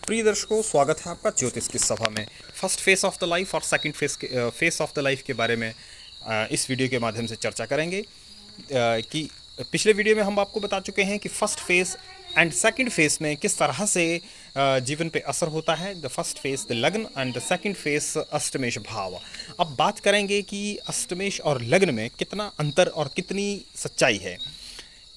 प्रिय दर्शकों, स्वागत है आपका ज्योतिष की सभा में। First phase of the life और second phase of the life के बारे में इस वीडियो के माध्यम से चर्चा करेंगे। कि पिछले वीडियो में हम आपको बता चुके हैं कि first face and second face में किस तरह से जीवन पे असर होता है। द फर्स्ट फेस द लग्न एंड द सेकंड फेस अष्टमेश भाव। अब बात करेंगे कि अष्टमेश और लग्न में कितना अंतर और कितनी सच्चाई है,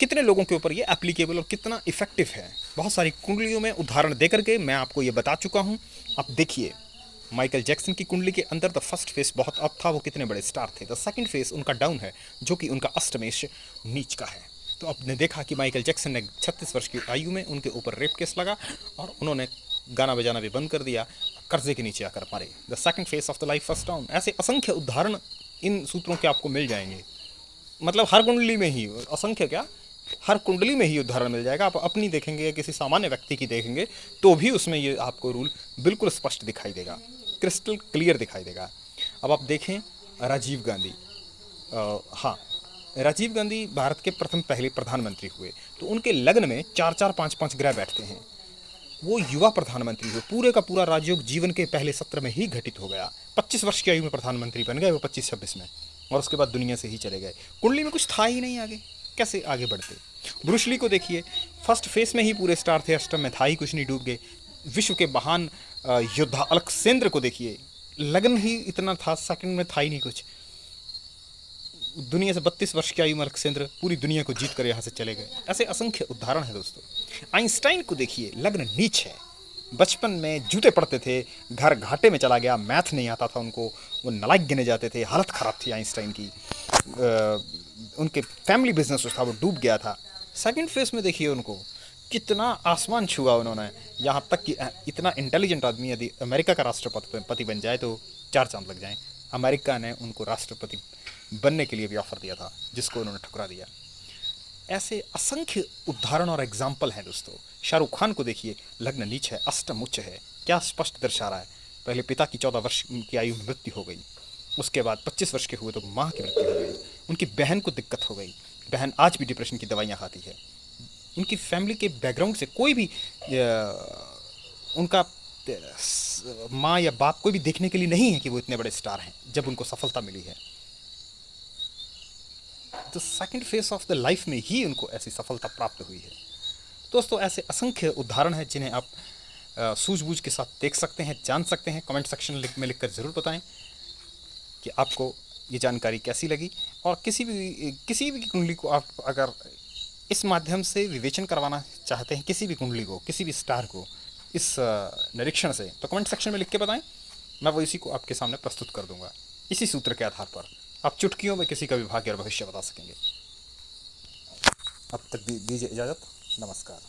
कितने लोगों के ऊपर ये एप्लीकेबल और कितना इफेक्टिव है। बहुत सारी कुंडलियों में उदाहरण देकर के मैं आपको ये बता चुका हूँ। आप देखिए, माइकल जैक्सन की कुंडली के अंदर द फर्स्ट फेस बहुत अप था, वो कितने बड़े स्टार थे। द सेकंड फेस उनका डाउन है, जो कि उनका अष्टमेश नीच का है। तो आपने देखा कि माइकल जैक्सन ने 36 वर्ष की आयु में उनके ऊपर रेप केस लगा और उन्होंने गाना बजाना भी बंद कर दिया, कर्जे के नीचे आकर मरे। The second phase of the life first down. ऐसे असंख्य उदाहरण इन सूत्रों के आपको मिल जाएंगे। मतलब हर कुंडली में ही, असंख्य क्या, हर कुंडली में ही उदाहरण मिल जाएगा। आप अपनी देखेंगे या किसी सामान्य व्यक्ति की देखेंगे तो भी उसमें ये आपको रूल बिल्कुल स्पष्ट दिखाई देगा, क्रिस्टल क्लियर दिखाई देगा। अब आप देखें राजीव गांधी। हाँ, राजीव गांधी भारत के प्रथम पहले प्रधानमंत्री हुए, तो उनके लग्न में 4-4, 5-5 ग्रह बैठते हैं। वो युवा प्रधानमंत्री हुए, पूरे का पूरा राजयोग जीवन के पहले सत्र में ही घटित हो गया। 25 वर्ष की आयु में प्रधानमंत्री बन गए वो, 25-26 में, और उसके बाद दुनिया से ही चले गए। कुंडली में कुछ था ही नहीं आगे, कैसे आगे बढ़ते। ब्रूस ली को देखिए, फर्स्ट फेस में ही पूरे स्टार थे, अष्टम में था ही कुछ नहीं, डूब गए। विश्व के महान योद्धा अलेक्जेंद्र को देखिए, लगन ही इतना था, सेकंड में था ही नहीं कुछ। दुनिया से 32 वर्ष की आयु में अलेक्जेंद्र पूरी दुनिया को जीत कर यहाँ से चले गए। ऐसे असंख्य उदाहरण है दोस्तों। आइंस्टाइन को देखिए, लग्न नीच है, बचपन में जूते पड़ते थे, घर घाटे में चला गया, मैथ नहीं आता था उनको, वो नालायक गिने जाते थे, हालत ख़राब थी आइंस्टाइन की। उनके फैमिली बिजनेस था वो डूब गया था। सेकंड फेस में देखिए उनको, कितना आसमान छुआ उन्होंने। यहाँ तक कि इतना इंटेलिजेंट आदमी यदि अमेरिका का राष्ट्रपति बन जाए तो 4 चांद लग जाएं। अमेरिका ने उनको राष्ट्रपति बनने के लिए भी ऑफर दिया था, जिसको उन्होंने ठुकरा दिया। ऐसे असंख्य उदाहरण और एग्जाम्पल हैं दोस्तों। शाहरुख खान को देखिए, लग्न नीच है, अष्टम उच्च है, क्या स्पष्ट दर्शा रहा है। पहले पिता की 14 वर्ष की आयु में मृत्यु हो गई, उसके बाद 25 वर्ष के हुए तो माँ की मृत्यु हो गई। उनकी बहन को दिक्कत हो गई, बहन आज भी डिप्रेशन की दवाइयाँ खाती है। उनकी फैमिली के बैकग्राउंड से कोई भी उनका माँ या बाप कोई भी देखने के लिए नहीं है कि वो इतने बड़े स्टार हैं जब उनको सफलता मिली है। तो second phase of the life में ही उनको ऐसी सफलता प्राप्त हुई है। दोस्तों, ऐसे असंख्य उदाहरण हैं जिन्हें आप सूझबूझ के साथ देख सकते हैं, जान सकते हैं। कमेंट सेक्शन में लिखकर ज़रूर बताएं कि आपको ये जानकारी कैसी लगी। और किसी भी कुंडली को आप अगर इस माध्यम से विवेचन करवाना चाहते हैं, किसी भी कुंडली को, किसी भी स्टार को इस निरीक्षण से, तो कमेंट सेक्शन में लिख के बताएं, मैं वो इसी को आपके सामने प्रस्तुत कर दूंगा। इसी सूत्र के आधार पर आप चुटकियों में किसी का भी भाग्य और भविष्य बता सकेंगे। अब तक दीजिए इजाज़त। नमस्कार।